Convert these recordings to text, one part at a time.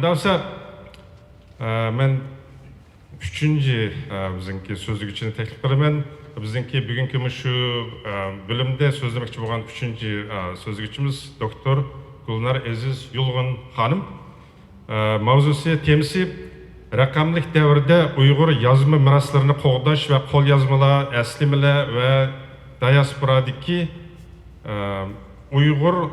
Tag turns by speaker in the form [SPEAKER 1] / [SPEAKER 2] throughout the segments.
[SPEAKER 1] Dalsa men üçüncü bizimki sözlük için teklif kılamen. Bizimki bugünkü şu bölümde sözlemekçi olan üçüncü sözlükçimiz Doktor Gulnar Aziz Yulgun Hanım. Mavzusu temsi rakamlık devirde Uygur yazma miraslarını qoğdaş ve kol yazmalar, eslimeler ve diasporadaki Uygur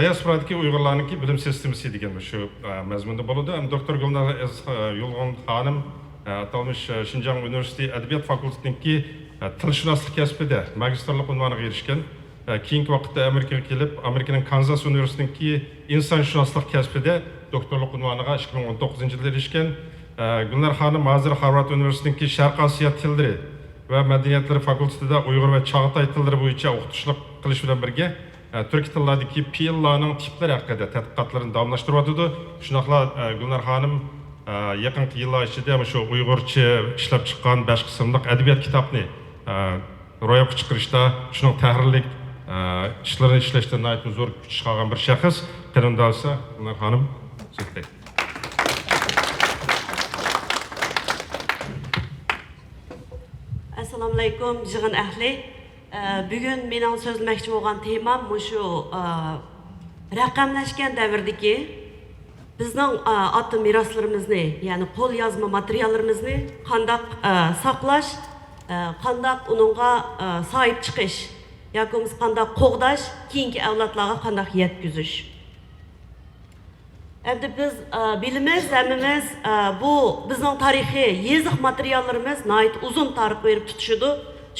[SPEAKER 1] diasporadaki Uygurlarınki bilim sistemisi degan şu mezmunda boludu. Doktor Gulnar Aziz Yulgun Hanım atalmış Şinjan Üniversitesi Edebiyat Fakültetindeki tilshunoslik kasbida magistrlik unvoniga erishgan. Keyingi vaqtda Amerikaga kelib, Amerikaning Kansas Universitetidagi insonshunoslik kasbida doktorlik unvoniga 2019-yilda erishgan. Gulnar Hanım hozir Harvard Universitetidagi Sharq Osiyo tillari va madaniyatlar fakultetida Uyg'ur va Chag'atay tillari bo'yicha o'qituvchilik qilish bilan birga Türk tillardagi fe'llarning tiplari haqida tadqiqotlarni davomlashtiryotdi. Shunaqla Gulnar Hanım yaqinqi yillar ichida shu Uyg'urcha ishlab chiqqan 5 qismliq adabiyot kitobni ro'yobga chiqarishda, shuning tahrirlik ishlarini ishlashda nihoyatda zo'r kuch chiqargan bir shaxs. Qanday Gulnar Hanım so'zlaydi.
[SPEAKER 2] Assalamu alaykum, jig'in ahli. Bugun mening so'zlamoqchi bo'lgan temam shu raqamlashgan davrdagi bizning ota meroslarimizni, ya'ni qo'l yozma materiallarimizni qanday saqlash, qanday uningga sahib chiqish yoki qanday qo'g'dash, keyingi avlodlarga qanday yetkazish. Endi biz bilimiz, hammamiz bu bizning tarixiy yeziq materiallarimiz nihoyat uzun tarix berib tutishidi.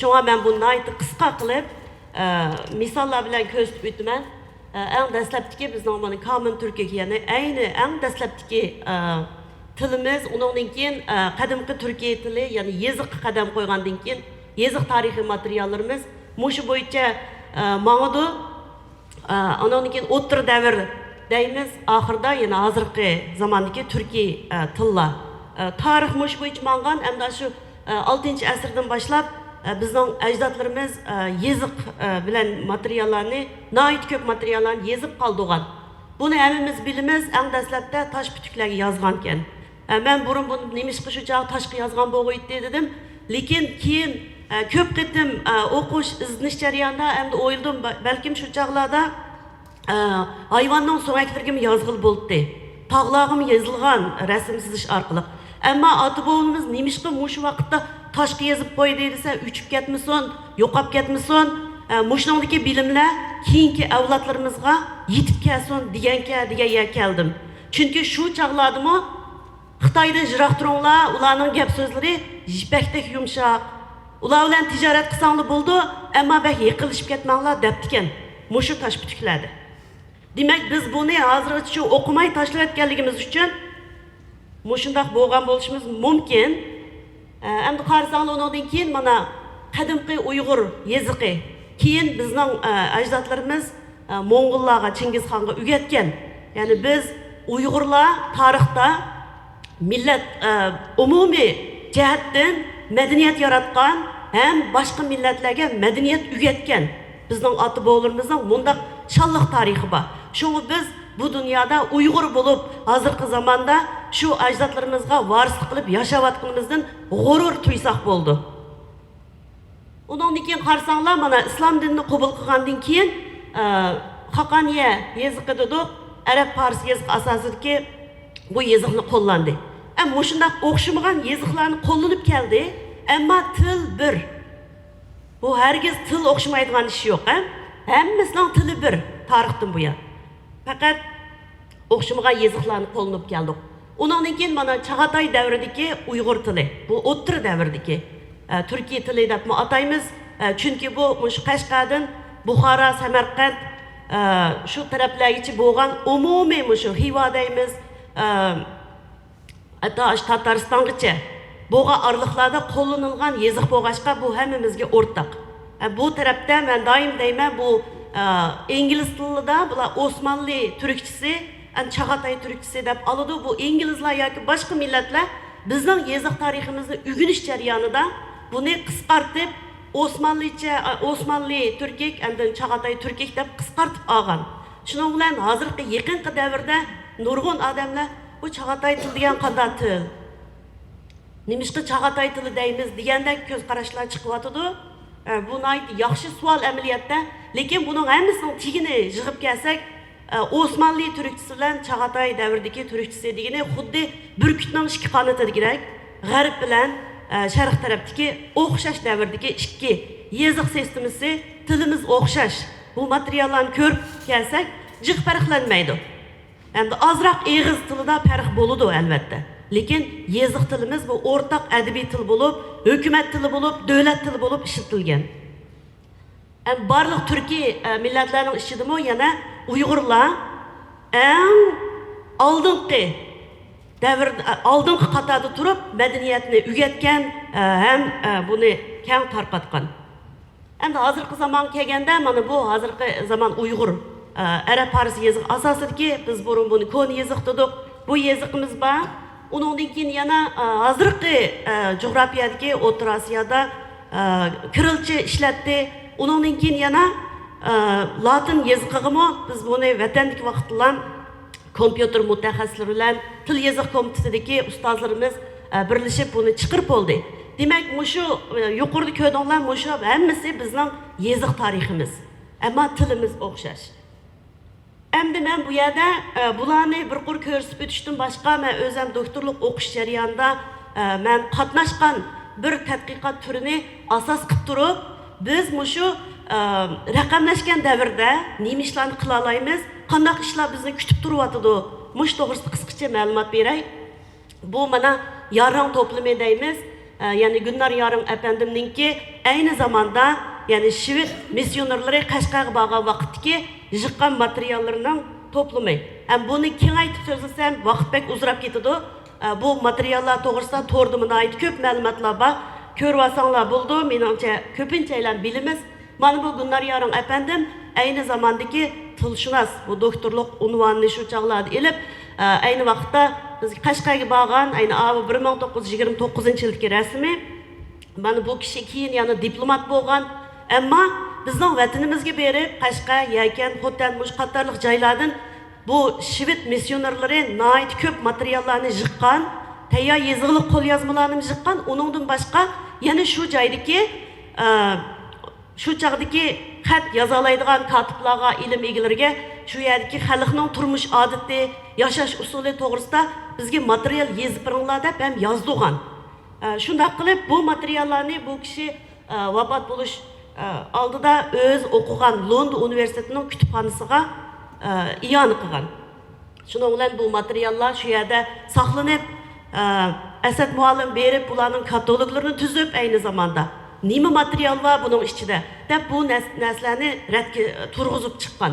[SPEAKER 2] Şuna ben bu nihoyat qisqa qilib misollar bilan ko'rsatib o'taman. Eng dastlabki bizning mana Common Turkiya, ya'ni ayni eng dastlabki tilimiz, undan keyin qadimgi Turkiya tili, ya'ni yeziqqa qadam qo'ygandan keyin yeziq tarixiy materiallarimiz mushu bo'yicha mang'idi. Undan keyin o'tir davr deymiz, oxirida yana hozirgi zamondagi Turkiya tillar. Tarix mush bo'yicha mang'an, hamda shu 6-asrdan boshlab bizning ajdodlarimiz yeziq bilan materiallarni, nihoyat ko'p materiallarni yezib qoldirgan. Buni hammamiz bilamiz, eng dastlabda tosh putuklarga yozgan ekan. Men burun buni nemishqa shu chog' toshga yozgan bo'lg'aydi dedim, lekin keyin ko'p qitim o'qish, izlanish jarayonida endi o'yladim, balkim shu chog'larda hayvonning so'ngaklariga yozg'il bo'ldi. Tog'larga yozilgan rasm chizish orqali. Ammo ota-bobolarimiz nemishqa shu vaqtda toshga yozib qo'ydi desa, uchib ketmasin, yo'qolib ketmasin, mushningdagi bilimlar keyingi avlodlarimizga yetib kelsin degan keldim. Chunki shu chog'lardimi Xitoydan jiroq turinglar, ularning gap so'zlari jipakdek yumshoq. Ular bilan tijorat qilsanglar bo'ldi, ammo bak yiqilishib ketmanglar debdikan. Mushu tosh putuklardi. Demak, biz buni hozircha o'qimay tashlayotganligimiz uchun mushundaq bo'lgan bo'lishimiz mumkin. Endi qarasanglar undan keyin mana qadimgi Uyg'ur yeziqi, keyin bizning ajdodlarimiz Mo'ng'ullarga, Chingizxonga o'rgatgan. Ya'ni biz Uyg'urlar tarixda millat umumiy jihatdan madaniyat yaratgan, ham boshqa millatlarga madaniyat o'rgatgan. Bizning ota-bobolarimizning bundaq shalliq tarixi bor. Shuni biz bu dunyoda Uyg'ur bo'lib, hozirgi zamonda shu ajdodlarimizga varislik qilib yashayotganimizdan g'urur tuysak bo'ldi. Undan keyin qarsanglar, mana islom dinini qabul qilgandan keyin Qaqaniya yeziqi dedik, arab fars yeziqi asosidagi bu yeziqni qo'llandi. Ammo shunday o'xshamagan yeziqlarni qo'llanib keldi, ammo til bir. Bu herkes til o'xshamaydigan ish yo'q, hammasining tili bir tarixdan bu yer. Faqat o'xshamagan yeziqlarni qo'llanib keldik. Undan keyin mana Chag'atay davridagi Uyg'ur tili, bu o'tir davridagi Turkiya tili deb ataymiz. Chunki bu Qashqardan Buxoro, Samarqand shu taraflargacha bo'lgan umumiy shu Xiva deymiz, hatto Tataristongacha bo'lgan orliqlarda qo'llanilgan yeziq bo'lg'achqa bu hammamizga o'rtaq. Bu tarafda men doim deyman, bu ingliz tilida bular Osmanlı turkchasi, Chag'atay turkchasi deb oladi. Bu inglizlar yoki boshqa millatlar bizning yeziq tariximizni o'rganish jarayonida buni qisqartib Osmanlı Türkik, endin Çağatay Türkik deb qısqartib algan. Şunun bilan hozirgi yaqinqi davrda nurg'un odamlar bu Çağatay tili degan qanday til? Nimishqi Çağatay tili deymiz degandek ko'z qarashlar chiqyotidi. Bu yaxshi savol amaliyotda, lekin buning hammasining tigini yig'ib kelsak, Osmanlı Türkçesi bilan Çağatay davridagi Türkçesi degani xuddi burkutning ikki qanotidagidek, g'arb bilan sharq tarafdagi o'xshash davrdagi ikki yeziq sistemasi, tilimiz o'xshash. Bu materiallarni ko'rib kelsak, jiq farqlanmaydi. Endi ozroq eg'iz tilida farq bo'ladi albatta. Lekin yeziq tilimiz bu o'rtaq adabiy til bo'lib, hukumat tili bo'lib, davlat tili bo'lib ishlatilgan. Barliq Türkiye millatlarning ichidami yana Uyg'urlar eng oldingi qatorda turib madaniyatni o'rgatgan ham buni keng tarqatgan. Endi hozirgi zaman kelganda mana bu hozirgi zaman Uyg'ur Arab Fars yeziq asosidagi biz burun buni kon yeziq dedik. Bu yeziqimiz bor. Uningdan keyin yana hozirgi jo'grafiyadagi O'rta Osiyoda kirilcha ishlatdi. Uningdan keyin yana Latin yeziqigimi biz buni vatandagi vaqtlar kompyuter mutaxassislari bilan til yeziq komitetidagi ustozlarimiz birlashib buni chiqarib oldi. Demak, mushu yuqorida ko'rdinglar, mushu hammasi bizning yeziq tariximiz. Ammo tilimiz o'xshash. Endi men bu yerda bularni bir qur ko'rsatib o'tishdan boshqa men o'zim doktorlik o'qish jarayonida men qatnashgan bir tadqiqot turini asos qilib turib, biz mushu raqamlashgan davrda nima ishlarni qila olamiz, qanday ishlar bizni kutib turyotidi, mush to'g'risida qisqacha ma'lumot beray. Bu mana Yarang to'plami deymiz. Yani Günnar Yarang efendimninki aynı zamanda yani Şivit misyonerlari Qashqarga borgan vaqtdagi yiqqan materiallarning to'plami. Ham buni kengaytib so'zlasam vaqt bek uzrab ketadi. Bu materiallar to'g'risida to'rda munoyit ko'p ma'lumotlar bor. Ko'rib olsanglar bo'ldi. Menimcha ko'pinchalar bilamiz. Mana bu Günnar Yarang efendim aynı zamandaki tilshunos bu doktorlik unvonini shu chog'larda elib aynı vaqtda biz Qashqarga borgan ayni 1929-yildagi rasmi. Mana bu kishi keyin yana diplomat bo'lgan, ammo bizning vatanimizga berib Qashqar, Yakan, Xotan, mush qatorliq joylardan bu Shivit missionerlari nihoyat ko'p materiallarni yiqqan, tayyor yeziqli qo'lyozmalarni yiqqan. Uningdan boshqa yana shu joydagi shu chog'dagi xat yoza oladigan katiblarga, ilm egalariga shu yerdagi xalqning turmush odati, yashash usuli to'g'risida bizga material yezib beringlar deb ham yozdirgan. Shunday qilib bu materiallarni bu kishi vafot bo'lish oldida o'z o'qigan London universitetining kutubxonasiga iyon qilgan. Shuning bilan bu materiallar shu yerda saqlanib, Asad muallim berib bularning kataloklarini tuzib ayni zamanda nima material var bunun ichida deb bu narsalarni radga turg'izib chiqqan.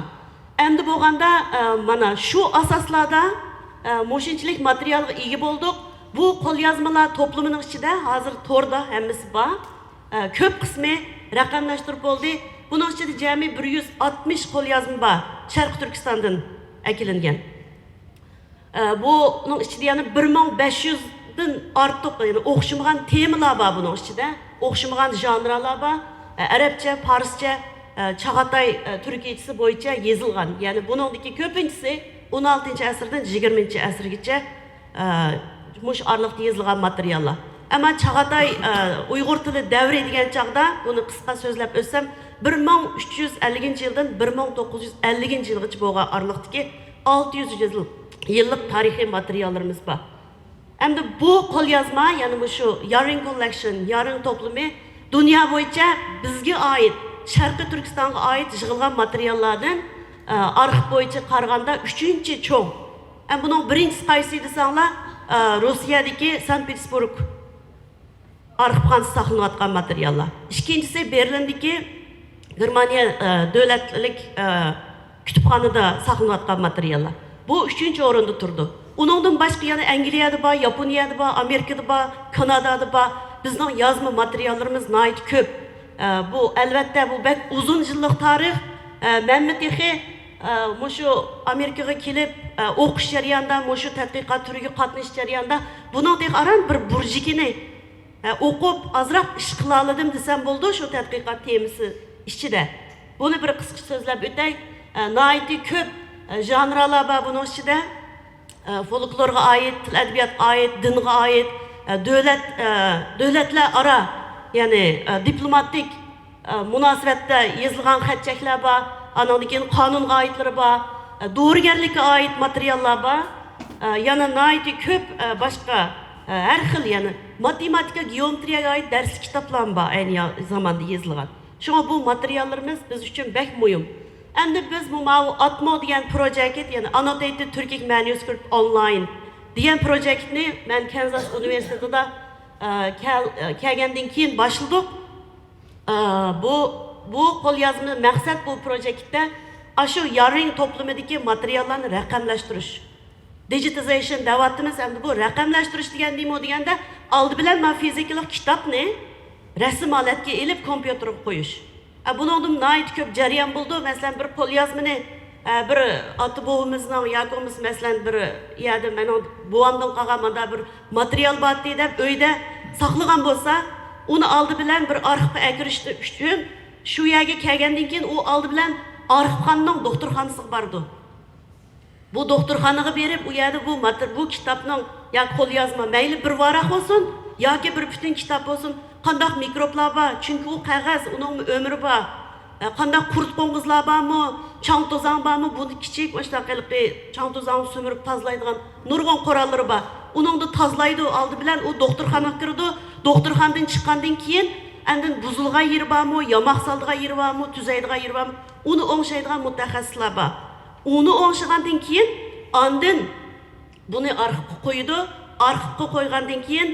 [SPEAKER 2] Endi bo'lganda mana shu asoslarda mo'shinchilik materialga ega bo'ldik. Bu qo'lyozmalar to'plamining ichida hozir to'rda hammasi bor. Ko'p qismi raqamlashtirib bo'ldi. Buning ichida jami 160 qo'lyozma bor. Sharq Turkistondan akilingan. Buning ichida yana 1500 dan ortiq yani o'xshamagan temalar bor buning ichida. O'xshamagan janrlar bor. Arabcha, Farscha, Çağatay Türkiyesi bo'yicha yozilgan. Ya'ni buningdagi ko'pinchisi 16-asrdan 20-asrgacha mush orliqda yozilgan materiallar. Ammo Çağatay Uyg'ur tili davri degan chaqda buni qisqa so'zlab o'tsam 1350-yildan 1950-yilgacha bo'lgan orliqdagi 600 yillik tarixiy materiallarimiz bor. Endi bu qo'lyozma, ya'ni shu Yarang Collection, Yarang to'plami dunyo bo'yicha bizga oid, Sharqiy Turkistonga oid yig'ilgan materiallardan arxiv bo'yicha qaraganda 3-cho'ng. Buning birinchisi qaysi desanglar, Rossiyadagi Sankt-Peterburg arxivxonasida saqlanayotgan materiallar. Ikkinchisi Berlindagi Germaniya davlatlik kutubxonada saqlanayotgan materiallar. Bu 3-o'rinda turdi. Uningdan boshqa yana Angliyada bor, Yaponiyada bor, Amerikada bor, Kanadada bor. Bizning yozma materiallarimiz nihoyat ko'p. Bu albatta bu bek uzun yillik tarix. Men texi mushu Amerikaga kelib o'qish jarayonida, mushu tadqiqot turiga qatnashish jarayonida buning aran bir burjikini o'qib azroq ish qila oldim desam bo'ldi shu tadqiqot temasi ichida. Buni bir qisqa so'zlab o'tay. Nihoyatda ko'p janrlar bor buning ichida. Folklorga oid, til adabiyotga oid, dinga oid, davlatlar aro, ya'ni diplomatik munosabatda yozilgan xatchaklar bor, andan keyin qonunga oidlari bor, dorigarlikka oid materiallar bor. Yana nihoyatda ko'p boshqa har xil, ya'ni matematika, geometriyaga oid dars kitoblar bor ayni zamonda yozilgan. Shunga bu materiallarimiz biz uchun bek muhim. Endi biz bu ATMO degan projekt, ya'ni Annotated Turkic Manuscript Online degan projektni men Kansas universitetida kelgandan keyin boshladik. Bu qo'lyozma maqsad bu projektda shu yaring to'plamidagi materiallarni raqamlashtirish. Digitization davatimiz endi bu raqamlashtirish degan nima deganda oldi bilan men fizikalik kitobni rasm holatga elib kompyuterga qo'yish. Buningdan nihoyat ko'p jarayon bo'ldi. Masalan, bir qo'lyozmani bir ota-bobomizning yoki masalan bir yerda men buvamdan qolgan mana bir material bor deb uyda saqlagan bo'lsa, uni oldi bilan bir arxivga akirish uchun shu yerga kelgandan keyin u oldi bilan arxivxonaning doktorxonasiga bordi. Bu doktorxonaga berib, u yerda bu kitobning ya qo'lyozma mayli bir varaq bo'lsin yoki bir butun kitob bo'lsin, qanday mikroblar bor, chunki u qog'oz, uning umri bor. Qanday qurt qo'ng'izlar bormi, chang to'zon bormi, buni kichik o'shtaqilqi chang to'zonni sumirib tozlaydigan nurg'on qo'rollari bor. Uningni tozlaydi, oldi bilan u doktorxonaga kirdi. Doktorxonadan chiqqandan keyin andin buzilgan yeri bormi, yamoq soldigan yeri bormi, tuzaydigan yeri bormi, uni o'ngshaydigan mutaxassislar bor. Uni o'ngshigandan keyin andin buni arxivga qo'ydi. Arxivga qo'ygandan keyin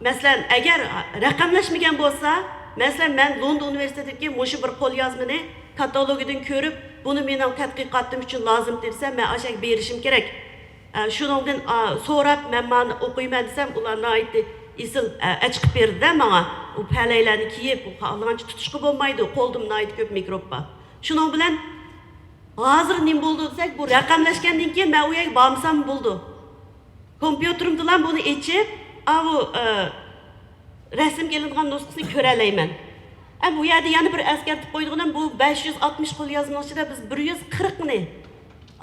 [SPEAKER 2] masalan agar raqamlashmagan bo'lsa, masalan men London universitetidagi mushu bir qo'lyozmani katalogidan ko'rib, buni mening tadqiqotim uchun lozim desam, men ashak berishim kerak. Shuningdan so'rab men mana o'qiyman desam, ular nihoyatda isil chiqib berdi menga. U palaylarni kiyib, u qallanchi tutishga bo'lmaydi. Qo'ldim nihoyat ko'p mikrob bor. Shuning bilan hozir nima bo'ldi desak, bu raqamlashgandan keyin men u yerga bormasam bo'ldi. Kompyuterim bilan buni echib, bu rasm kelingan nusxasini ko'ra olmayman. Bu yerda yana bir eskartib qo'ydigan bu 560 qo'lyozma ichida biz 140 ni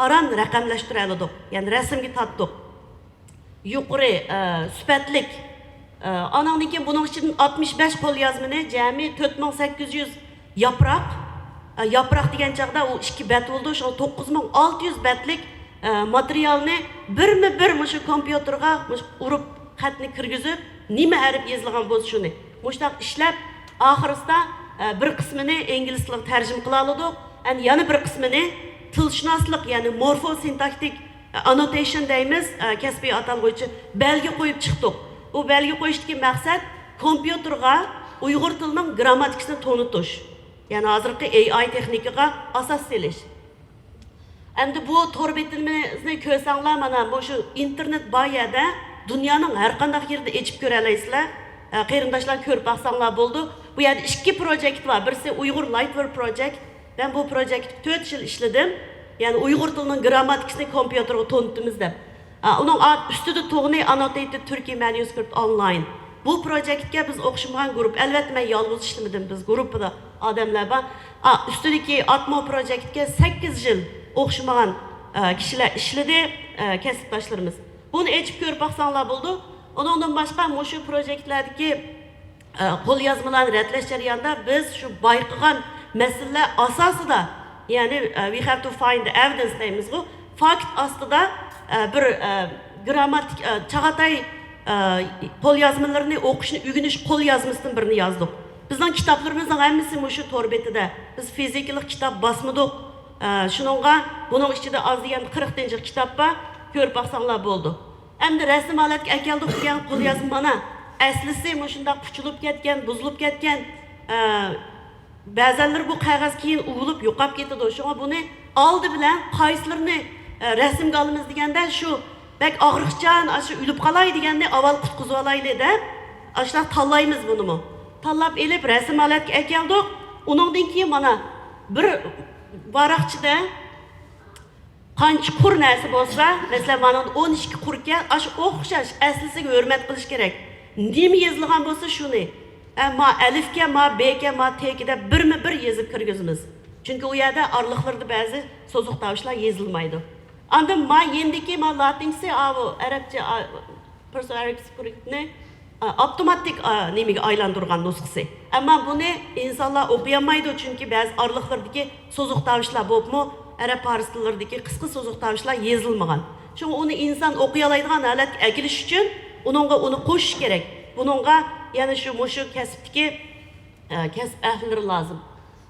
[SPEAKER 2] aran raqamlashtira oldik. Ya'ni rasmga tatdik. Yuqori sifatlik anandan keyin buning ichidan 65 qo'lyozmani jami 4800 yaproq. Yaproq degan chaqda u 2 bet bo'ldi. Shu 9600 betlik materialni bir shu kompyuterga urib xatni kirgizib, nima harf yozilgan bo'lsa shuni mushtaq ishlab, oxirisida bir qismini ingliz tiliga tarjima qila oldik, yana bir qismini tilshunoslik, ya'ni morfosintaktik annotation deymiz, kasbiy atalg'uchi belgi qo'yib chiqdik. Bu belgi qo'yishdagi maqsad kompyuterga Uyg'ur tilining grammatikasini to'nitish. Ya'ni hozirgi AI texnikaga asos solish. Endi bu tor betimizni ko'rsanglar, mana bu shu internet boyada dunyoning har qanday yerida echib ko'ra olasizlar. Qarindoshlar ko'rib baqsanglar bo'ldi. Bu yerda ikki projekt bor. Birisi Uyg'ur Lightware Project. Ben bu projektni 4 yil ishladim. Ya'ni Uyg'ur tilining grammatikasini kompyuterga to'ntimiz deb. Uning ustida to'g'ni Annotated Turkic Manuscript Online. Bu projektga biz o'xshamagan guruh, albatta men yolg'iz ishlamadim, biz guruhda odamlar bor. Ustidagi ATMO projektga 8 yil o'xshamagan kishilar ishladi, kasbdoshlarimiz. Buni echib ko'rib baqsanglar bo'ldi. Undan boshqa shu projektlardagi qo'lyozmalarni ratlash jarayonida biz shu bayqagan masalalar asosida, ya'ni we have to find the evidence deymiz bu. Fakt ostida bir grammatik Chag'atay qo'lyozmalarini o'qishni o'rganish qo'lyozmasidan birini yozdik. Bizning kitoblarimizning hammasi shu tor betida. Biz fizikalik kitob bosmadik. Shuningga buning ichida az degan 40 kitob bor, ko'rib baqsanglar bo'ldi. Endi rasm holatga akeldik degan qo'lyozma mana aslisi shunday puchilib ketgan, buzilib ketgan. Ba'zanlar bu qog'oz keyin uvilib yo'qab ketadi. Shunga buni oldi bilan qaysilarini rasmga olamiz deganda shu bak og'riqchan, shu ulib qolay deganda avval qutqizib olaylik deb, ashlar tanlaymiz bunimi. Tanlab elib rasm holatga akeldik. Uningdan keyin mana bir varaqchida qancha qur narsa bo'lsa, masalan, mana 12 qurga o'xshash aslisiga hurmat qilish kerak. Nima yozilgan bo'lsa shuni. Ma alifga, ma bga, ma tga birma-bir yozib kirgizamiz. Chunki u yerda orliqlarda ba'zi so'ziq tovushlar yozilmaydi. Anda ma yendiki ma latincha, arabcha, Perso-Arabic scriptni avtomatik nimaga aylantirgan nusxasi. Ammo buni insonlar o'qiyamaydi chunki ba'zi orliqlardagi so'ziq tovushlar bo'libmi, arab fors tillardagi qisqa so'ziq tovushlar yozilmagan. Çünkü onu insan okuyalaydigan halat ekiliş için onu qo'shish kerak. Bununla yani şu kasbdagi kasb ahllari lazım.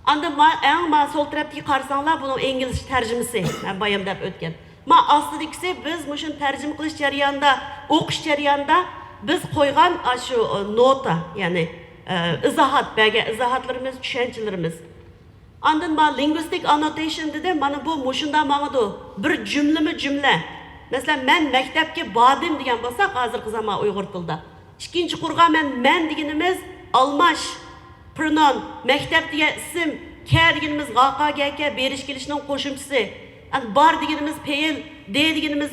[SPEAKER 2] Anda ma sol tarafdagi qarasanglar bunun ingliz tarjimasi men bayam deb o'tgan. Ma astidagisi biz mushu tarjima qilish jarayonida, o'qish jarayonida biz qo'ygan shu nota, yani izohat, belge izohatlarimiz, tushunchalarimiz. Andan ma linguistic annotation dedi, mana bu mushunda mağdu. Bir cümle. Mesela men maktabga bordim degan bo'lsa, hozirgi zamon Uyg'ur tilida. Ikkinchi qurg'a men deganimiz almash, pronoun, maktab degan ism, ka deganimiz g'aqa, gaka, berish kelishning qo'shimchasi. Bar deganimiz fe'il, de deganimiz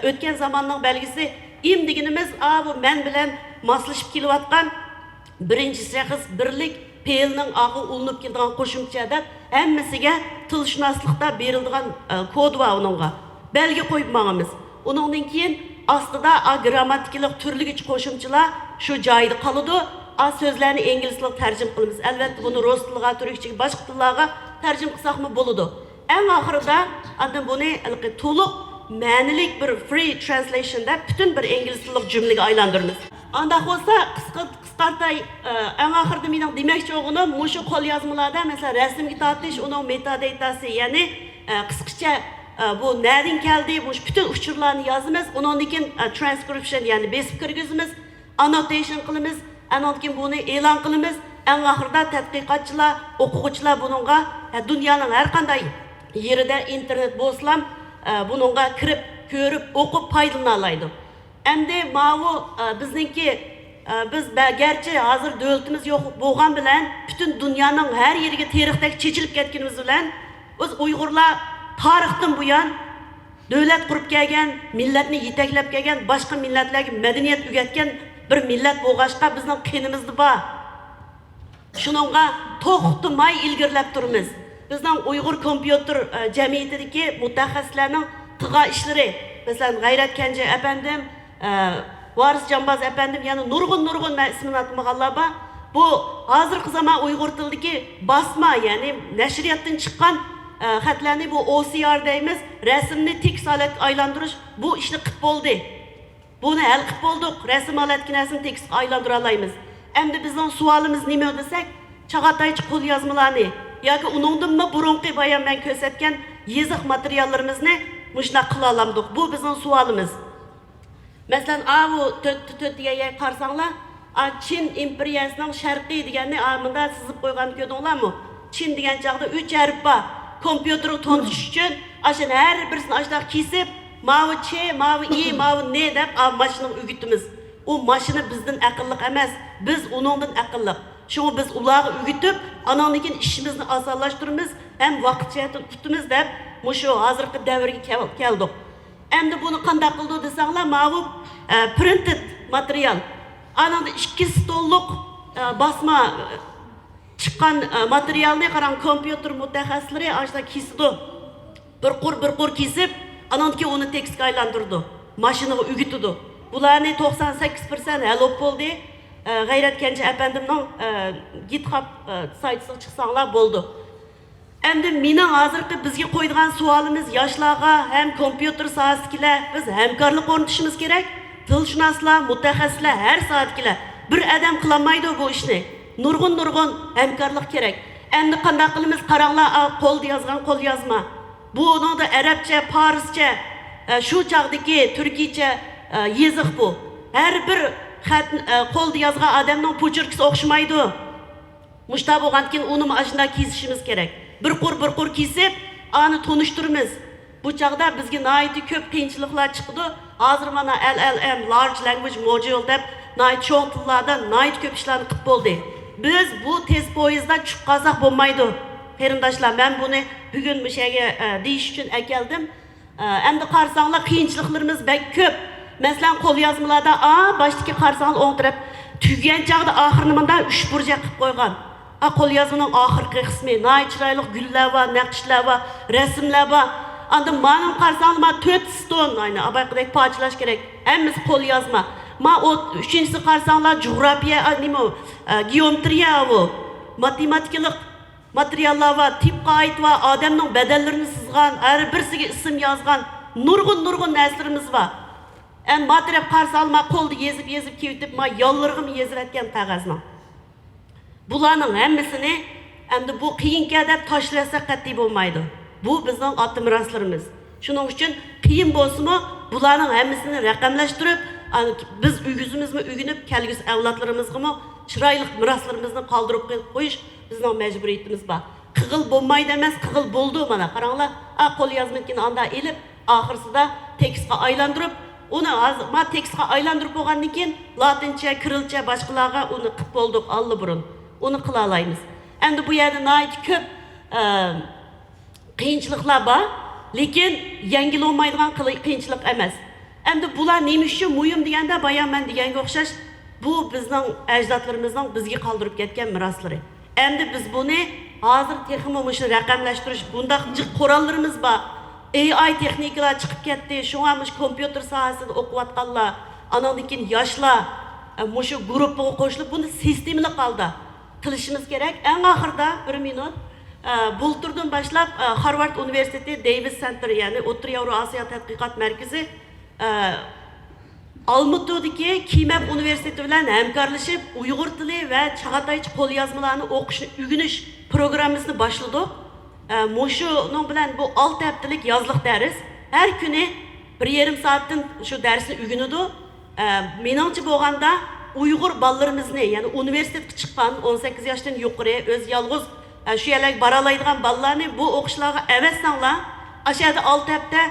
[SPEAKER 2] o'tgan zamonning belgisi, im deganimiz bu men bilan moslashib kelayotgan birinchi shaxs birlik fe'ilning og'i ulinib kelgan qo'shimcha deb hammasiga tilshunoslikda berilgan kod va uningga belgi qo'yib mağamiz. Onundan keyin aslida grammatikalik turli qo'shimchalar shu joyda qoladi. So'zlarni ingliz tiliga tarjima qilamiz. Albatta buni rus tiliga, turkchaga, boshqa tillarga tarjima qilsakmi bo'ladi. Eng oxirida adam buni to'liq ma'nilik bir free translation deb butun bir ingliz tiliga jumlaga aylantiramiz. Anda bo'lsa qisqartay eng oxirida mening demoqchi o'g'lim mushu qo'lyozmalarda mesela rasmga tortish, uning metadatasi, ya'ni qisqacha bu nereden geldi, bu bütün uçurlarını yazımız, onun için transcription yani besip kirgizimiz, annotation qilamiz, ondan keyin bunu e'lon qilamiz. Eng oxirida tadqiqotchilar, o'quvchilar bununla dunyoning har qanday yerida internet bo'lsa, bununla kirib, ko'rib, o'qib foydalana oladi. Endi mavu bizningki biz gerçi hazır davlatimiz yo'q bo'lgan bilan, bütün dunyoning har yeriga tarixdagi chechilib ketganimiz bilan, biz Uyg'urlar tarixdan bu yan devlet kurup gelgen, milletini yiteklep gelgen, başka milletlerge medeniyet üretken bir millet boğaşka bizden qenimizdi ba. Şununla to'xtamay ilgirlep durumuz. Bizden Uyghur kompüter cemiyetindeki mutaxassislarning tığa işleri, mesela Gayret Kence efendim, Varis Canbaz efendim, yani nurgun ben ismini atmağanlar ba. Bu hazırki zaman Uyghur tildeki basma, yani neşriyattan çıkan xatlarni bu OCR deymiz, resimni tik salat aylandırış, bu işni qilib bo'ldi. Bunu hal qilib bo'ldik, resim alatkinasini tik aylandıra olamiz. Endi bizning savolimiz nima desak, Chag'ataychi qo'lyozmalarni yoki uningdanmi burunqi bayon men ko'rsatgan yoziq materiallarimizni mushuna qila olamdik. Bu bizning savolimiz. Masalan, bu to'tiga qarasanglar, Çin imperiyasining sharqiy deganni bunda sizib qo'ygan ko'rdinglarmi? Çin degan chaqda 3 harf bor. Kompüteri tanıtış için aşın her birisini aşağı kesip mavi Ç, mavi I, mavi N dep maşının ügütümüz. O maşını bizden akıllık emez. Biz onundan akıllık. Şunu biz ulağı ügütüp ananıkin işimizni asallaştırımız hem vakitçe tutumuz dep şu hazırki devirge keldik. Hem de bunu qanday qildi desanglar mavi printed material. Ananda 2 stolluk basma çıkan materyalni qaran kompüter mutaxassislari aşda kesdi. Bir qur kesip, ananki onu tekstga aylantirdi. Mashinaga ügütdi. Bularni 98% hal bo'ldi. Gayret Kence efendimning GitHub saytisiga chiqsanglar bo'ldi. Endi mening hozirgi bizga qo'ydigan savolimiz yoshlarga ham kompüter sohasidagilar biz hamkorlik o'rnatishimiz kerak. Tilshunoslar, mutaxassislar har soatkilar bir adam qilolmaydi bu ishni. Nurgun hamkorlik kerak. Endi qanday qilamiz? Qaranglar, qo'lda yozgan qo'lyozma. Bu onun da Arabcha, Farscha, shu chaqdagi turkicha yoziq bu. Har bir xat qo'lda yozgan odamning pochirkisi o'xshamaydi. Mushta bo'lgankin uni mashina kesishimiz kerak. Bir qur kesib, ani tunishtiramiz. Bu chaqda bizga nihoyatda ko'p qiyinchiliklar chiqdi. Hozir mana LLM, Large Language Module deb nihoyat cho'ng tillarda nihoyat ko'p ishlarni qilib bo'ldi. Biz bu tez poyezdda chiqib qolsak bo'lmaydi. Qarindoshlar, men buni bugun bu yerga deyish uchun keldim. Endi qarasanglar qiyinchiliklarimiz bek ko'p. Mesela kol yazmalarda baştaki qarsanlı oң taraf tügən çağda axırını mında 3 burcaq qilib qo'ygan. Kol yazmanın axırqı qismi nay chiroyli gullar var, naqshlar var, rasmlar var. Anda mənim qarsanlıma 4 ston ayni abayqidek parçalash kerak. Hammasi qo'l yazma. Ma o 3-chi qarsanlar coğrafya, nima, geometriya va matematikalik materiallar var, tipqa ait var, odamning badallarini sizgan, har birisiga ism yozgan nurg'un narsalarimiz var. Ma taraf qarsanlıma qo'lda yezib kevitib, ma yollarg'im yezib atgan qog'ozni. Bularning hammasini endi bu qiyin-ka deb tashlasa qat'iy bo'lmaydi. Bu bizning ota miroslarimiz. Shuning uchun qiyin bo'lsa-mu, bularning hammasini raqamlashtirib, biz uyimizmi uyinib kelgusi avlodlarimizga chiroyli miroslarimizni qoldirib qo'yish bizning majburiyatimiz bor. Qig'il bo'lmaydi emas, qig'il bo'ldi mana. Qaranglar, qo'l yozmakini anda elib, oxirsida tekstga aylantirib, uni ma tekstga aylantirib bo'lgandan keyin latincha, kirilcha boshqalarga uni qilib bo'ldik allburun. Uni qila olamiz. Endi bu yerda nihoyat ko'p qiyinchiliklar bor, lekin yengil olmaydigan qiyinchilik emas. Endi bular nima uchun muhim deganda bayon men deganga o'xshash, bu bizning ajdodlarimizning bizga qoldirib ketgan miroslari. Endi biz buni hozir texnik shuni raqamlashtirish bundaq qurollarimiz bor. AI texnikalar chiqib ketdi. Shunga kompyuter sohasida o'qiyotganlar, andan keyin yoshlar mushu guruhga qo'shilib buni sistemli holda qilishimiz kerak. Eng oxirida 1 minut bulturdan boshlab Harvard Universiteti Davis Center, ya'ni O'rta Yevro Osiyo tadqiqot markazi Almutudagi Kimab Universiteti bilan hamkorlashib Uyg'ur tili va Chag'ataychi qo'l yozmalarni o'qishni o'rganish programmasini boshladik. Mushuning bilan bu 6 haftalik yozliq dars. Har kuni 1,5 soatdan shu darsni o'rganadi. Meningcha bo'lganda Uyg'ur bolalarimizni, ya'ni universitetga chiqqan 18 yoshdan yuqori o'z yolg'iz shu yerlarga bora oladigan bolalarni bu o'qishlarga avatsanglar, ashada 6 hafta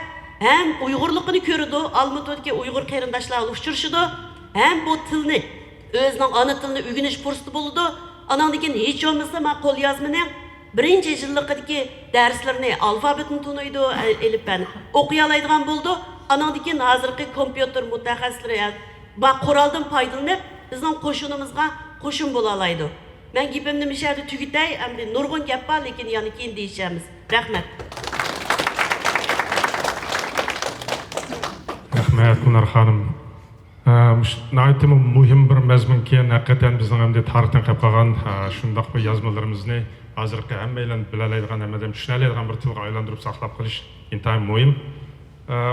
[SPEAKER 2] hem Uyg'urligini ko'radi, Almatudagi Uyg'ur qarindoshlar uchrashadi, hem bu tilni, o'zining ona tilini o'rganish fursati bo'ladi. Andan keyin hech bo'lmasa men qo'l yozmaning birinchi yillikdagi darslarni, alfabetni tunaydi, elifbani o'qiy oladigan bo'ldi. Andan keyin hozirgi kompyuter mutaxassislari va quroldan foydalanib bizning qo'shinimizga qo'shin bo'la oladi. Men gapimni misharda tugitay, endi nurg'un gap bor, lekin yana keyin deyishamiz. Rahmat.
[SPEAKER 1] Rahmat Gunar xonim. Naytım muhim bir mazmunki haqiqatan bizning hamda tarixdan qolib qolgan shundaq bir yozmalarimizni hozirgi hammalar bilalaydigan, hammadan tushunadigan bir tilga aylantirib saqlab qolish intayin muhim.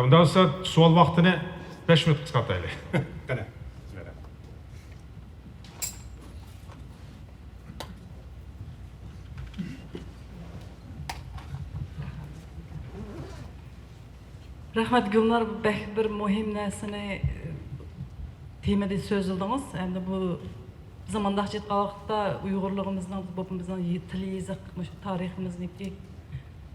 [SPEAKER 1] Undan sonra savol vaqtini 5 minut qisqartaylik. Qani.
[SPEAKER 3] Rahmat Gülnar, bir muhim narsani temada so'zildingiz. Endi bu zamandagi vaqtda Uyg'urligimizning, bizning til, yoziq, tariximizniki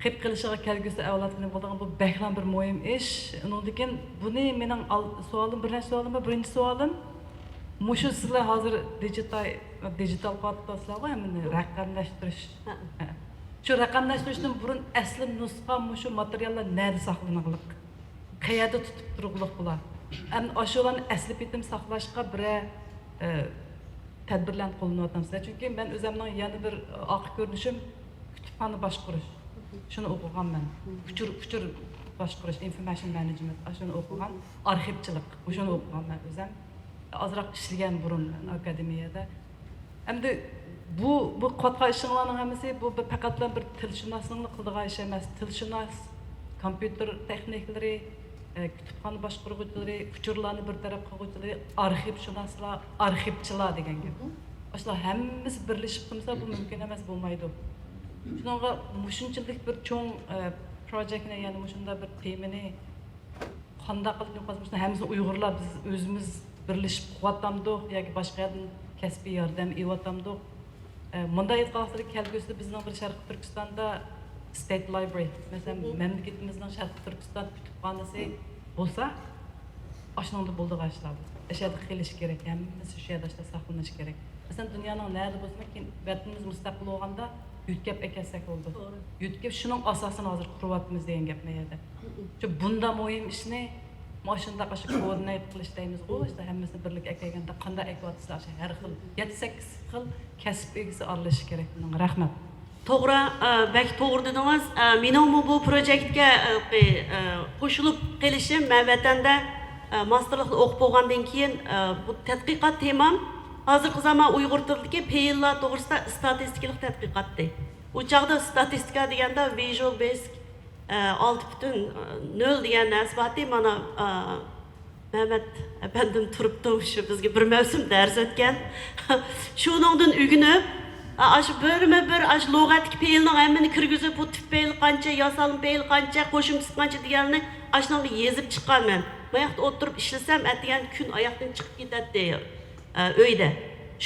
[SPEAKER 3] qilib qilishiga kelgusi avlodlarga bo'lgan bu baklan bir muhim ish. Undan keyin buni mening savolim, birinchi savolim mushu sizlar hozir digital platformalar hamini raqamlashtirish. Shu raqamlashtirishdan burun asli nusxa mushu materiallar nerede saqlanganlik? Qayerda tutib turug'liq bular? Ashularni asli bitim saqlashga bir tadbirlarni qo'llanayapmiz. Chunki men o'zimning yana bir oq ko'rinishim kutubxona boshqarish. Shuni o'qiganman. Future boshqarish, information management, shuni o'qigan, arxivchilik, shuni o'qiganman o'zim. Azroq ishlagan burun akademiyada. Endi bu qatqa ishlarning hammasi bu faqat bir tilshunoslikni qildigan ish emas. Tilshunos, kompyuter texniklari, kutubxona boshqaruvchilari, uchurlarni bir taraf qiluvchilari, arxivshunoslar, arxivchilar degan gap. Ashlar hammasi birlashib qilsa bu mumkin emas, bo'lmaydi. Shunga mushunchalik bir cho'ng proyektni, ya'ni mushunda bir temani qanday qilib yo'qotishni hammasi Uyg'urlar biz o'zimiz birlashib qilyapmiz yoki boshqa yerdan kasbiy yordam qilyapmiz. Bunday aytganlar kelgusida bizning bir Sharq Turkistonda State Library, mesela memleketimizden Sharq Turkiston kütüphanesi olsa, aşınanda bulduğu açlar. Eşyada qilish kerak, hammamiz shu yerda saqlanish kerak. Mesela dünyanın nerede bo'lsa ki, vatanimiz mustaqil bo'lganda yutkab ekansak bo'ldi. Yutkab shuning asosini hozir quryapmiz degan gap men yerda. Shu bunda muhim ishni Maşında qaşı koordinate qilish deymiz go, işte hammasini birlik ekeganda qanday ekvatsizlar har xil 7-8 xil kasb egisi aralashi kerak. Rahmat.
[SPEAKER 2] To'g'ri, bak to'g'ri dedingiz. Mening bu proyektga qo'shilib kelishim, men vatanda masterlikni o'qib bo'lgandan keyin bu tadqiqot temam hozirgi zamon Uyg'ur tilidagi fe'llar to'g'risida statistikalik tadqiqotdi. U chaqda statistika deganda visual basic 6.0 degan narsa bordi. Mana Mehmet efendim turibdi shu bizga bir mavsum dars o'tgan. Shuningdan o'rganib, aşı bir aşı lügatdagi fe'lning hammani kirgizib, bu tip fe'l qancha, yasalma fe'l qancha, qo'shimchasi qancha deganini ashunga yezib chiqqanman. Bu yoqda o'tirib ishlasam, atgan kun oyoqdan chiqib ketadi uyda.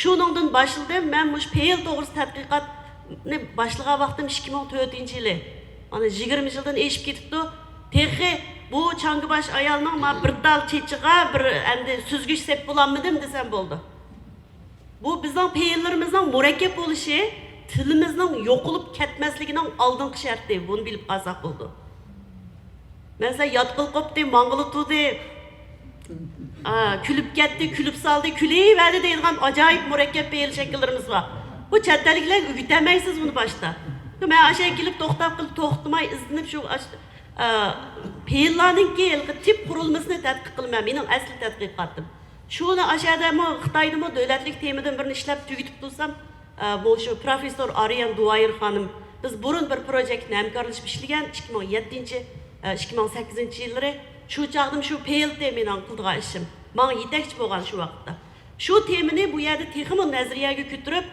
[SPEAKER 2] Shuningdan boshladim, men mush fe'l to'g'risida tadqiqotni boshlagan vaqtim 2004-yili. Ana 20 yildan eshib ketibdi. Texi bu Çangıbaş ayolning ma bir dal chechiga bir endi süzgüç sep bulanmadim desem bo'ldi. Bu bizning fe'llarimizning murakkab bo'lishi, tilimizning yo'qolib ketmasligining oldingi sharti. Buni bilib qolsak bo'ldi. Mesela yotqil qopdi, mang'ili tudi, kulib ketdi, kulib soldi, kulayverdi deydigan ajoyib murakkab fe'l shakllarimiz bor. Bu chatdaliklar o'gitamaysiz buni boshda. Men asha kelib to'xtab qilib to'xtamay izlanib shu fe'llarninki tip qurilmasini tadqiq qilman. Mening asli tadqiqotim. Şunu aşağıda mı Xitayda mı devletlik temadan birini işlep tügütüp tutsam, bu şu Profesör Aryan Duayır hanım biz burun bir projektni hamkorlashib ishlagan 2007-2008 yilları şu çağdım şu fe'l temindan qilgan ishim. Menga yetakchi bo'lgan shu vaqtda. Shu temani bu yerda texmi nazariyaga ko'tarib,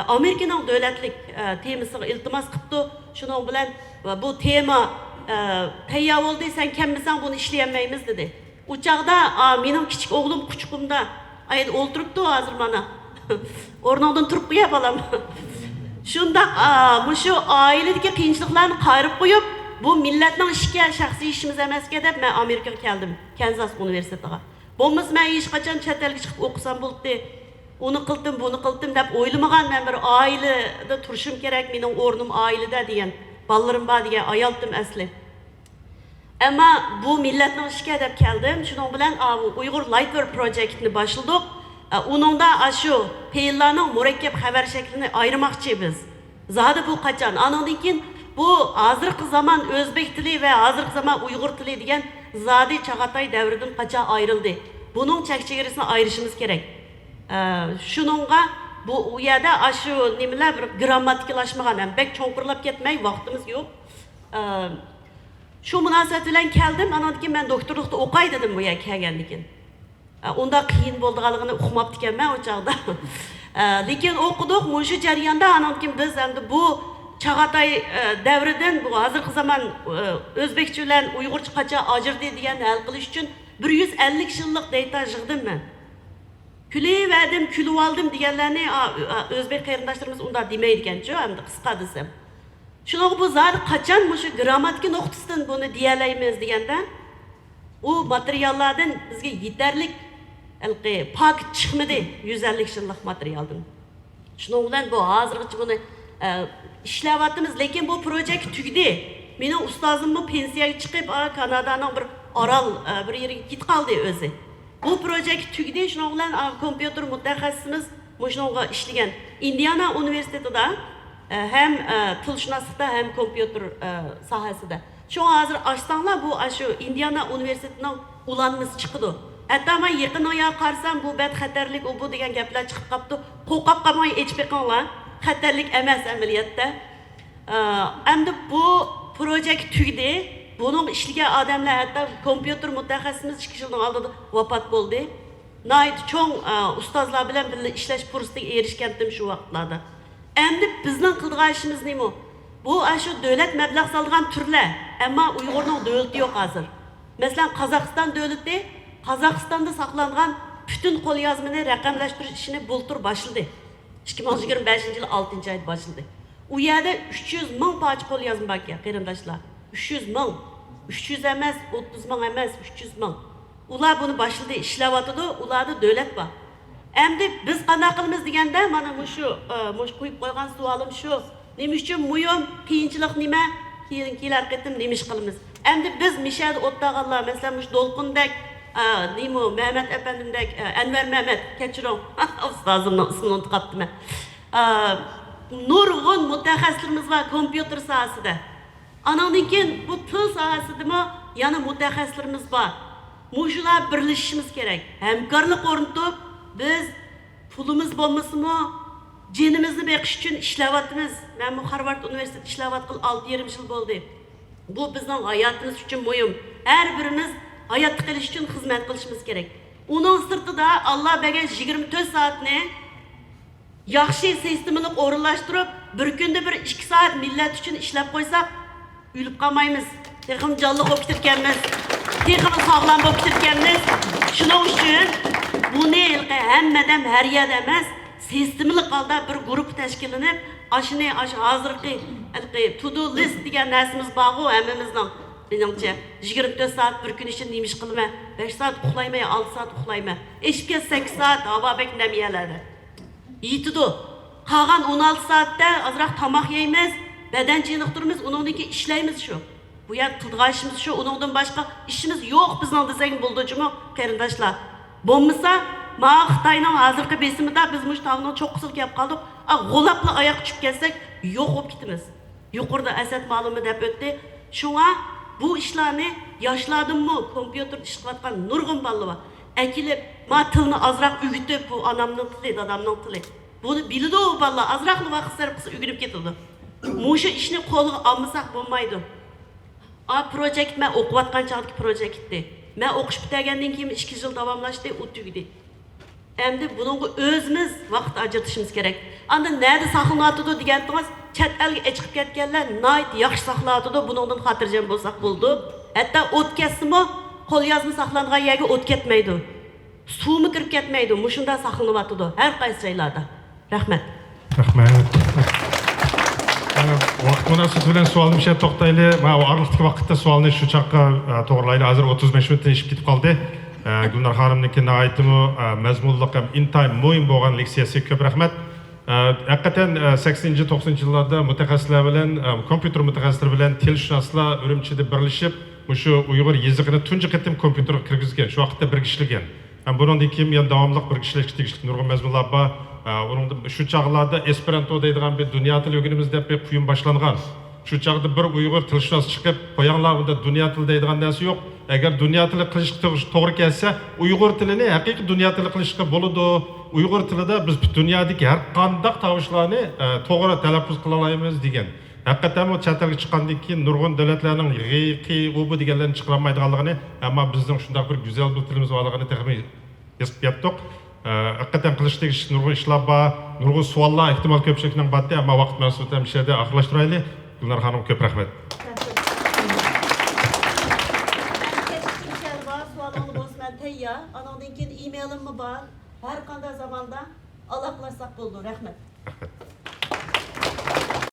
[SPEAKER 2] Amerikaning davlatlik temasiga iltimos qilibdi. Shuning bilan bu tema tayyor bo'ldi, sen kelmasang buni ishlayolmaymiz dedi. Uçakda benim küçük oğlum kuçukumda ayet oturuptu hazır bana. Oradan turup koyup alam. Şunda şu ailedeki kıyınçılıklarını kayırıp koyup bu milletin işki şahsi işimiz emeske de ben Amerika'ya geldim. Kansas Üniversitesi'ne. Bomuz ben hiç kaçan çetelge çıkıp okusam buldu. Onu kıldım, bunu kıldım deyip oylamagan ben bir ailede turuşum gerek. Benim ornum ailede diyen. Ballarım var diye ayalttım asli. Ama bu milletning ishga deb keldim. Shuning bilan Uyg'ur Lightware projektini boshladik. Uningda shu fe'llarning murakkab xabar shaklini ayirmoqchi biz. Zodi bu qachon? Anondan keyin bu hozirgi zamon o'zbek tili va hozirgi zamon Uyg'ur tili degan zodi Chag'atay davridan qachon ayrildi. Buning chek-chegarasini ayirishimiz kerak. Shuningga bu u yerda shu nimalar bir grammatikalashmagan, ham bek cho'nqirlab ketmay vaqtimiz yo'q. Şu münasebet bilen geldim, anladım ki ben doktorlukta o'qay dedim bu yerga kelgandan. Onda qiyin bo'lganligini uqmabdi ekanman o chaqda. Lekin o'qidik, shu jarayonda anladim ki biz endi bu Chag'atay davridan bu hozirgi zamon o'zbekcha bilan uyg'urcha qachon ajirdi degan hal qilish uchun 150 yillik data yig'dim men. Kulayverdim, kulib oldim deganlarni o'zbek qarindoshlarimiz unda demaydi ekan-ku, endi qisqa desam. Şunu bu zar kaçan şu gramatik noktasından bunu diyelaymiz deganda o materyallardan bizga yeterlik pak chiqmadi 150 yillik materialdan. Shuning bilan bu hozirgacha buni ishlayapmiz, lekin bu projekt tugdi. Mening ustozimmi pensiyaga chiqib, Kanadaning bir orol bir yerga ketib qoldi o'zi. Bu projekt tugdi, shuning bilan kompyuter mutaxassisimiz shunga ishlagan. Indiana universitetida hem tilshunoslikda hem kompyuter sohasida. Şu hozir açsanglar bu şu Indiana Üniversitesining ulanmasi chiqdi. Hatta men yaqin oyoq qarsam bu bad xatarlik u bu degan gaplar chiqib qopti. Qo'rqib qolmay ichib qo'yinglar. Xatarlik emas amaliyotda. Endi bu projekt tugdi. Buning ishlagan odamlar hatto kompyuter mutaxassisimiz 2 yildan oldin vafot bo'ldi. Nayt cho'ng ustozlar bilan birga ishlash fursatiga erishgandim shu vaqtlarda. Endi bizning qilgan ishimiz nima? Bu shu davlat mablag' solgan turlar, ammo Uyg'urning davlati yo'q hozir. Masalan, Qozog'iston davlati Qozog'istonda saqlangan bütün qo'lyozmani raqamlashtirish ishini bultur boshladi. 2025-yil 6-oyda boshladi. U yerda 300 ming parcha qo'lyozma bor ekan, qarindoshlar. 300 ming. 300 emas, 30 ming emas, 300 ming. Ular buni boshladi, ishlayotdi, ularda davlat bor. Endi biz qanday qilamiz deganda mana shu qo'yib qo'ygan savolim shu. Nima uchun muhim qiyinchilik nima? Kelar qitim nima ish qilamiz? Endi biz mishada o'tdaganlar, masalan, do'lqindek Neymi Mehmet Efendimdek, Enver Mehmet, keçiron, ustazımın ismini unutup kaptım ben. Nurgun mütehassislerimiz var kompüter sahasında. Anandan keyin bu til sahasida yana mütehassislerimiz var. Muşular birleşişimiz gerek. Hemkarlık ornatıp biz pulumuz bo'lmasimi, jenimizni beqish uchun ishlayapmiz. Men bu Harvard Üniversitesi ishlayotgan 6,5 yil bo'ldi. Bu bizning hayotimiz uchun muhim. Her birimiz hayat qilish uchun xizmat qilishimiz kerak. Uning sirtida Allah bergan 24 soatni yaxshi sistemini o'rinlashtirib, bir kunda bir 2 soat millat uchun ishlab qo'ysak, o'lib qolmaymiz. Texim jonli bo'lib ketganmiz. Texim sog'lom bo'lib ketganmiz. Shuning uchun buni hammadan har yerda emas, sistemli holda bir guruh tashkillanib, ashuni hozirgi to-do list degan narsamiz bor-ku hammamizning. Menimcha 24 soat bir kun uchun nima ish qilma, 5 soat uxlayman, 6 soat uxlayman. Eshikka 8 soat havo bek namiyalardi. Yetidu. Qolgan 16 soatda azroq tomoq yeymiz, badan chiniqtiramiz, uningdagi ishlaymiz shu. Bu yer qilgan ishimiz shu, uningdan boshqa ishimiz yo'q bizning desang bo'ldimi, qarindoshlar. Bo'lmasa, ma Xitoyning hozirgi besimida biz mushtavning cho'qqisiga kelib qoldik. G'olapli oyoq tushib kelsak, yo'q bo'lib ketamiz. Yuqorida Asad ma'lumi deb o'tdi. Shunga bu ishlarni yoshlardimmi kompyuter ish qilayotgan nurg'un bolalar bor. Akilib, ma tilni azroq o'rgatib, bu onamning tili, dadamning tili. Buni biladi u bolalar, azroq vaqt sarf qilsa o'rganib ketadi. Mushu ishni qo'lga olmasak bo'lmaydi. Projekt men o'qiyotgan chog'dagi projektdi. Men o'qish bitirgandan keyin 2 yil davomlashdi, u tugdi. Endi bunga o'zimiz vaqt ajratishimiz kerak. Anda nerede saqlanatidi deganimiz, chet elga chiqib ketganlar nihoyat yaxshi saqlanatidi, buningdan xotirjam bo'lsak bo'ldi. Hatto o't ketsimi, qo'l yozma saqlangan yerga o't ketmaydi. Suvmi kirib ketmaydi, mushunda saqlanatidi har qaysi joylarda. Rahmat.
[SPEAKER 1] Rahmat. Vaqt munosabati bilan savolim shu to'xtayli. Men oraliqdagi vaqtda savolni shu chaqqa to'g'rilayli. Hozir 35 minutdan ishib ketib qoldi. Gulnar xonimnikini aytimi mazmunliq ham intay muhim bo'lgan leksiyasi ko'p rahmat. Haqiqatan 80-90-yillarda mutaxassislar bilan, kompyuter mutaxassislari bilan tilshunoslar Urumchida birlashib, shu Uyg'ur yezigini tunji qatim kompyuterga kirgizgan. Shu vaqtda bir kishilagan. Bundan keyin men davomli bir kishilikka tegishli nurg'un mazmunlar bor. Shu chaqlarda Esperanto deydigan bir dunyo tili o'rganamiz deb bir quyun boshlangan. Shu chaqda bir Uyg'ur tilshunos chiqib, qo'yanglar unda dunyo tili deydigan narsa yo'q. Agar dunyo tili qilishga to'g'ri kelsa, Uyg'ur tilini haqiqiy dunyo tili qilishga bo'ladi. Uyg'ur tilida biz dunyodagi har qanday tovushlarni to'g'ri talaffuz qila olamiz degan. Haqiqatan bu chat elga chiqqandan keyin nurg'un davlatlarning g'iqi bu deganlarni chiqarolmaydiganligini, ammo bizning shunday bir go'zal bir tilimiz borligini taxmin his etdik. Haqiqatan qilishdagi nurg'un ishlar bor, nurg'un savollar ehtimol ko'pchilikning borda, ammo vaqt munosabati ham ishlarda oxirlashtiraylik. Gulnar xonim ko'p rahmat.
[SPEAKER 2] Anandan keyin e-mailim bor. Har qanday zamonda aloqalashsak bo'ldi. Rahmat.